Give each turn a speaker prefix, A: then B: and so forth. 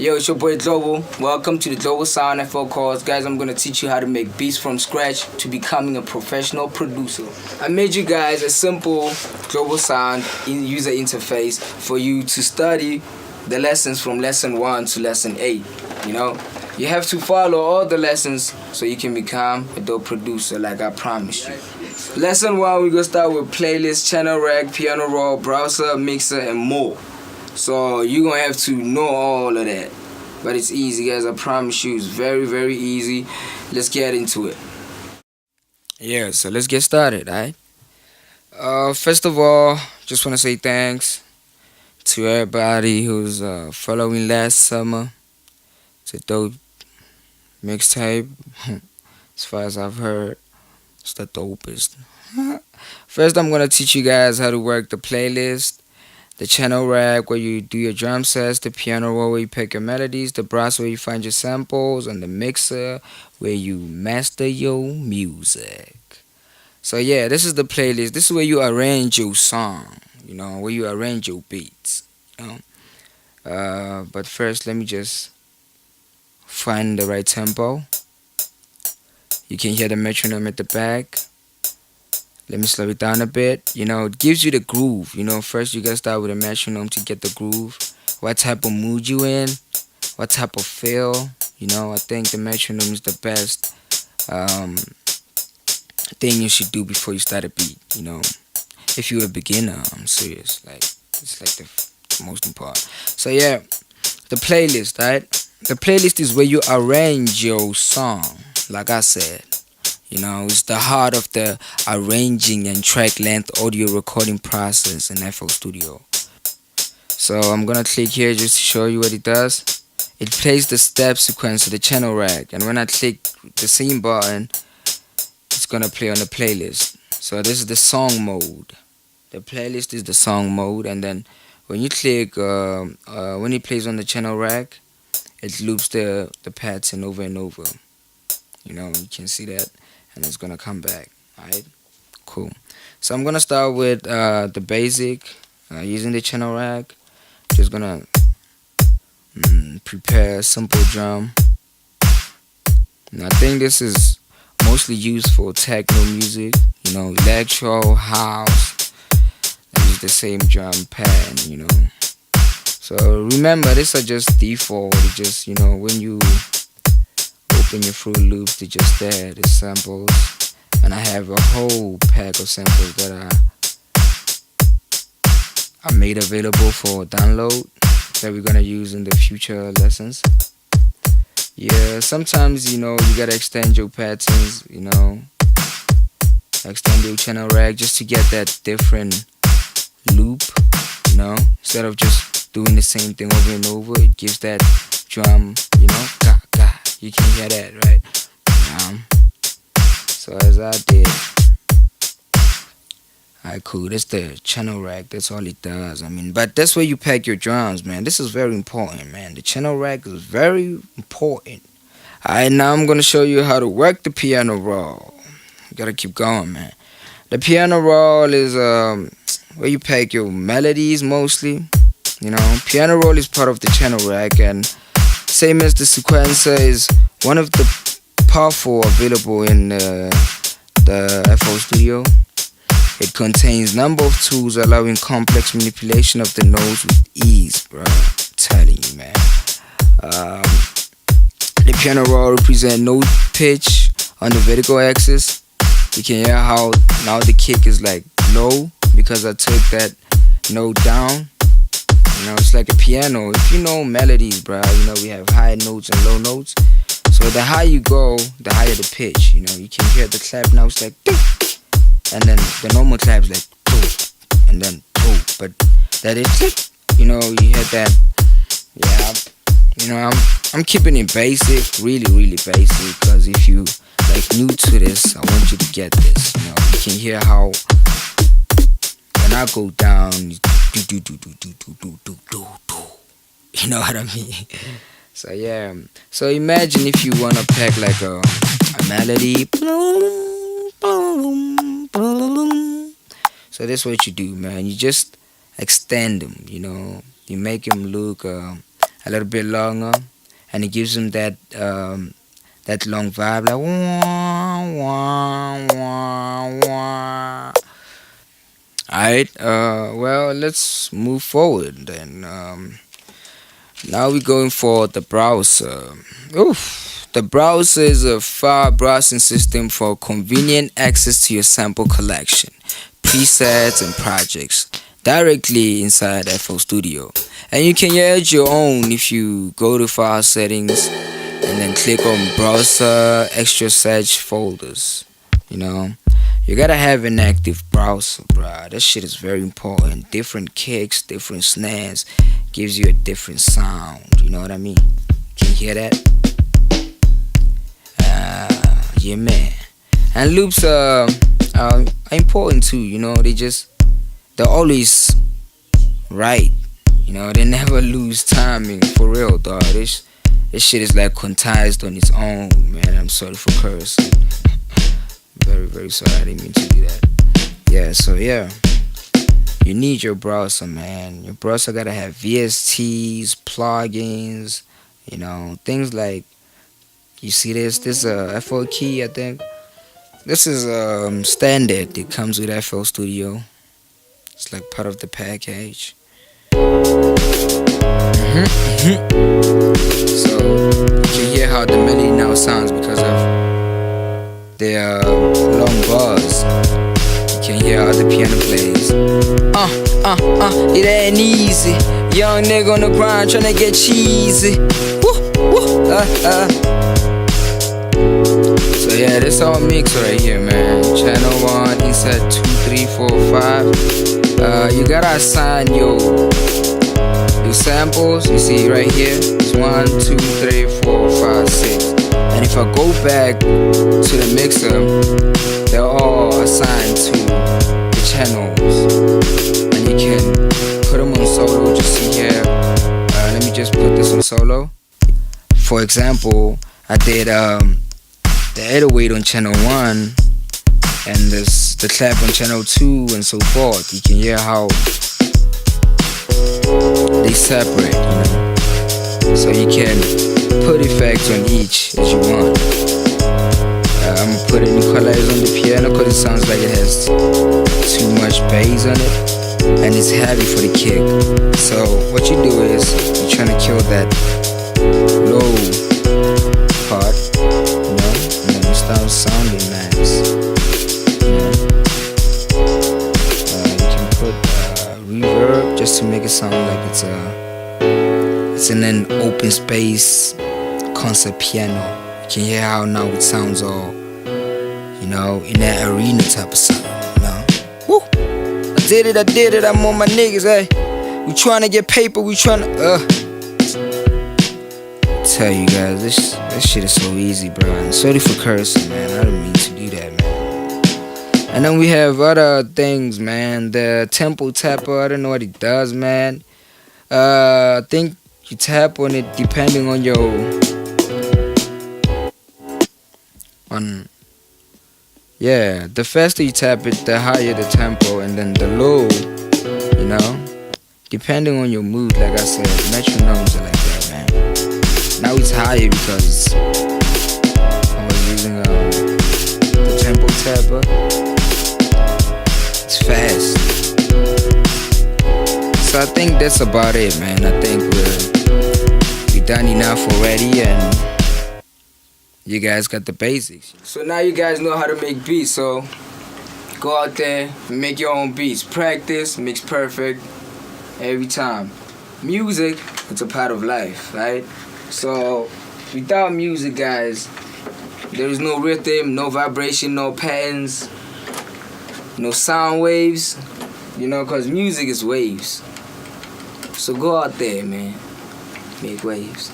A: Yo, it's your boy Global. Welcome to the Global Sound FO course. Guys, I'm going to teach you how to make beats from scratch to becoming a professional producer. I made you guys a simple Global Sound user interface for you to study the lessons from lesson 1 to lesson 8. You have to follow all the lessons so you can become a dope producer like I promised you. Lesson 1, we're going to start with playlist, channel rack, piano roll, browser, mixer, and more. So you're going to have to know all of that. But it's easy, guys. I promise you. It's very, very easy. Let's get into it. Yeah, so let's get started, alright? First of all, just want to say thanks to everybody who's following last summer. It's a dope mixtape. As far as I've heard, it's the dopest. First, I'm going to teach you guys how to work the playlist, the channel rack where you do your drum sets, the piano roll where you pick your melodies, the browser where you find your samples, and the mixer where you master your music. So yeah, this is the playlist. This is where you arrange your song, where you arrange your beats. But first, let me just find the right tempo. You can hear the metronome at the back. Let me slow it down a bit. It gives you the groove. First you gotta start with a metronome to get the groove. What type of mood you in? What type of feel? I think the metronome is the best thing you should do before you start a beat. If you're a beginner, I'm serious. It's like the most important. So yeah, the playlist, right? The playlist is where you arrange your song. Like I said. It's the heart of the arranging and track length audio recording process in FL Studio. So I'm gonna click here just to show you what it does. It plays the step sequence of the channel rack, and when I click the same button, it's gonna play on the playlist. So this is the song mode. The playlist is the song mode, and then when you click, when it plays on the channel rack, it loops the pattern over and over. You can see that. And it's gonna come back. Alright, cool. So I'm gonna start with the basic using the channel rack. Just gonna prepare a simple drum. And I think this is mostly used for techno music, electro, house. I use the same drum pattern, So remember, these are just default. It's just when you open your Fruit Loops, they're just there, the samples, and I have a whole pack of samples that I made available for download that we're gonna use in the future lessons. Yeah, sometimes you gotta extend your patterns, extend your channel rack just to get that different loop, instead of just doing the same thing over and over. It gives that drum, you can hear that, right? So as I did. Alright, cool. That's the channel rack. That's all it does. But that's where you pack your drums, man. This is very important, man. The channel rack is very important. Alright, now I'm going to show you how to work the piano roll. You gotta keep going, man. The piano roll is where you pack your melodies mostly. Piano roll is part of the channel rack, and same as the sequencer is one of the powerful available in the FL Studio. It contains number of tools allowing complex manipulation of the notes with ease, bro. I'm telling you, man. The piano roll represents note pitch on the vertical axis. You can hear how now the kick is like low because I took that note down. It's like a piano. If you know melodies, bro, we have high notes and low notes. So the higher you go, the higher the pitch. You can hear the clap now. It's like, and then the normal clap is like, and then, but that is, you hear that. Yeah, I'm keeping it basic, really, really basic. Because if you new to this, I want you to get this. You can hear how when I go down, you know what I mean? So yeah. So imagine if you wanna pack like a melody. So that's what you do, man. You just extend them. You make them look
B: a little bit longer, and it gives them that that long vibe, like wah wah wah wah. Alright, well, let's move forward then. Now we're going for the browser. Oof. The browser is a file browsing system for convenient access to your sample collection, presets, and projects directly inside FL Studio. And you can add your own if you go to File Settings and then click on Browser Extra Search Folders. You know, you gotta have an active browser, bruh. That shit is very important. Different kicks, different snares, gives you a different sound. You know what I mean? Can you hear that? Yeah, man. And loops are important too. You know, they're always right. You know, they never lose timing, for real, dog. This shit is like quantized on its own, man. I'm sorry for cursing. Very, very sorry. I didn't mean to do that. Yeah, so yeah. You need your browser, man. Your browser gotta have VSTs, plugins, you know, things like, you see this FL key, I think. This is standard. It comes with FL Studio. It's like part of the package. So you can hear how the melody now sounds because of their long bars. You can hear how the piano plays. It ain't easy. Young nigga on the grind tryna get cheesy. Woo, woo, So yeah, this all mix right here, man. Channel 1, insert 2, 3, 4, 5. You gotta assign your samples. You see right here, it's 1, 2, 3, 4, 5, 6. And if I go back to the mixer, they're all assigned to the channels, and you can put them on solo. Just see here. Let me just put this on solo. For example, I did the 808 on channel 1 and the clap on channel 2 and so forth. You can hear how they separate, you know. So you can put effects on each as you want. I'm gonna put an equalizer on the piano because it sounds like it has too much bass on it and it's heavy for the kick. So what you do is you're trying to kill that low part, you know, and then you start sounding nice. You can put reverb just to make it sound like it's in an open space concert piano. You can hear how now it sounds all, you know, in that arena type of sound, you know. Woo! I did it, I'm on my niggas, hey. We tryna get paper, we tryna, tell you guys, this shit is so easy, bro. And sorry for cursing, man. I didn't mean to do that, man. And then we have other things, man. The tempo tapper, I don't know what it does, man. I think you tap on it depending on your the faster you tap it, the higher the tempo, and then the low, you know, depending on your mood. Like I said, metronomes are like that, man. Now it's higher because I was using the tempo tapper. It's fast. So I think that's about it, man. I think we're done enough already, and you guys got the basics.
A: So now you guys know how to make beats, so go out there, make your own beats. Practice, mix perfect every time. Music, it's a part of life, right? So without music, guys, there is no rhythm, no vibration, no patterns, no sound waves, you know, because music is waves. So go out there, man, make waves.